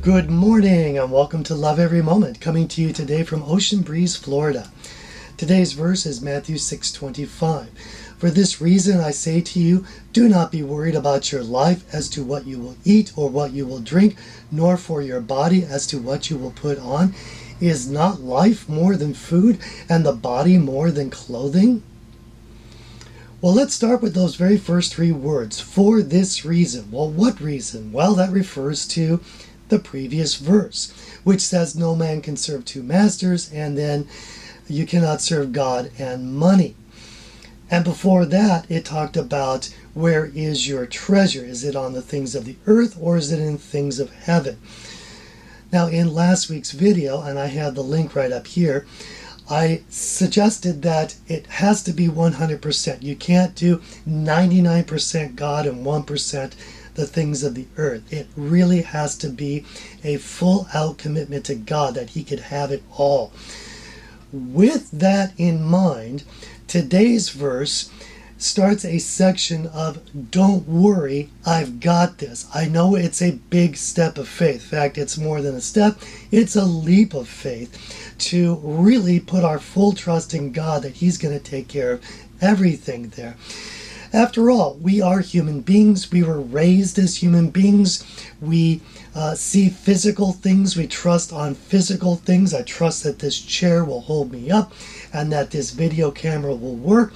Good morning and welcome to Love Every Moment, coming to you today from Ocean Breeze, Florida. Today's verse is Matthew 6:25. For this reason I say to you, do not be worried about your life as to what you will eat or what you will drink, nor for your body as to what you will put on. Is not life more than food and the body more than clothing? Well, let's start with those very first three words. For this reason. Well, what reason? Well, that refers to the previous verse, which says no man can serve two masters, and then you cannot serve God and money. And before that, it talked about where is your treasure? Is it on the things of the earth or is it in things of heaven? Now, in last week's video, and I have the link right up here, I suggested that it has to be 100%. You can't do 99% God and 1% the things of the earth. It really has to be a full out commitment to God, that He could have it all. With that in mind, today's verse starts a section of don't worry, I've got this. I know it's a big step of faith. In fact, it's more than a step, it's a leap of faith to really put our full trust in God that He's going to take care of everything there. After all, we are human beings. We were raised as human beings. We see physical things. We trust on physical things. I trust that this chair will hold me up and that this video camera will work.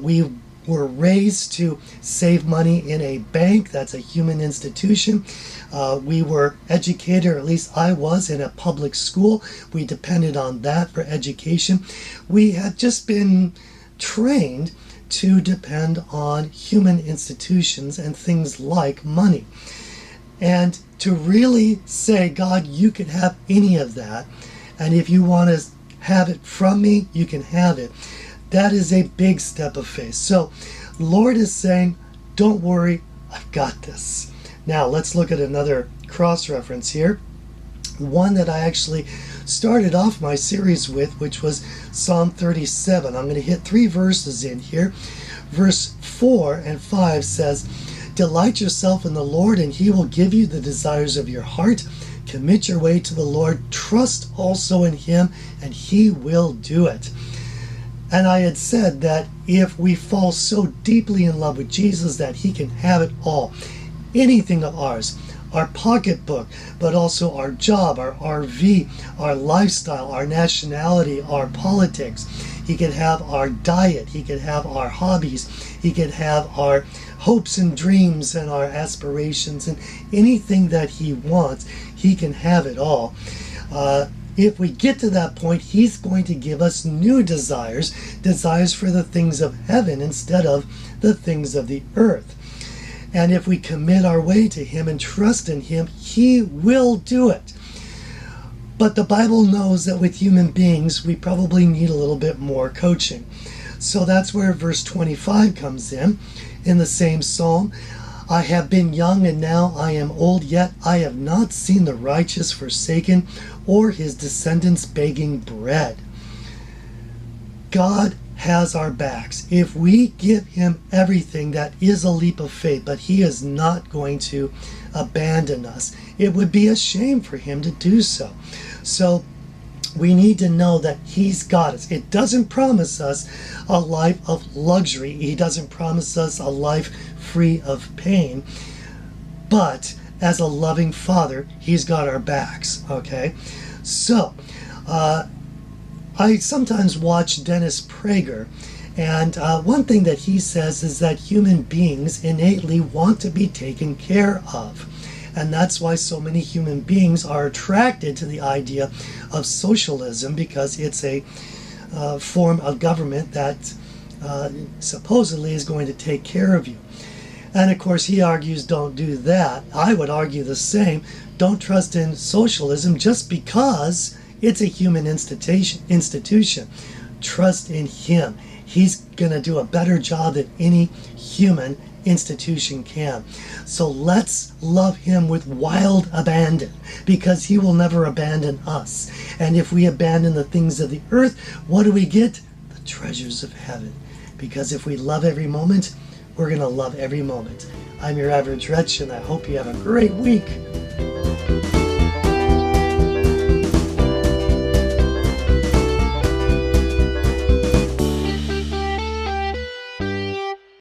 We were raised to save money in a bank. That's a human institution. We were educated, or at least I was, in a public school. We depended on that for education. We have just been trained to depend on human institutions and things like money. And to really say, God, you can have any of that, and if you want to have it from me, you can have it. That is a big step of faith. So Lord is saying, don't worry, I've got this. Now let's look at another cross-reference here. One that I actually started off my series with, which was Psalm 37. I'm going to hit three verses in here. Verse 4 and 5 says, delight yourself in the Lord, and He will give you the desires of your heart. Commit your way to the Lord. Trust also in Him, and He will do it. And I had said that if we fall so deeply in love with Jesus that He can have it all, anything of ours, our pocketbook, but also our job, our RV, our lifestyle, our nationality, our politics. He can have our diet. He can have our hobbies. He can have our hopes and dreams and our aspirations, and anything that He wants, He can have it all. If we get to that point, He's going to give us new desires for the things of heaven instead of the things of the earth. And if we commit our way to Him and trust in Him, He will do it. But the Bible knows that with human beings, we probably need a little bit more coaching. So that's where verse 25 comes in the same psalm. I have been young and now I am old, yet I have not seen the righteous forsaken or his descendants begging bread. God has our backs. If we give Him everything, that is a leap of faith, but He is not going to abandon us. It would be a shame for Him to do so. So we need to know that He's got us. It doesn't promise us a life of luxury. He doesn't promise us a life free of pain. But as a loving Father, He's got our backs, okay? So, I sometimes watch Dennis Prager, and one thing that he says is that human beings innately want to be taken care of. And that's why so many human beings are attracted to the idea of socialism, because it's a form of government that supposedly is going to take care of you. And of course he argues don't do that. I would argue the same. Don't trust in socialism just because it's a human institution. Trust in Him. He's going to do a better job than any human institution can. So let's love Him with wild abandon, because He will never abandon us. And if we abandon the things of the earth, what do we get? The treasures of heaven. Because if we love every moment, we're going to love every moment. I'm your average wretch, and I hope you have a great week.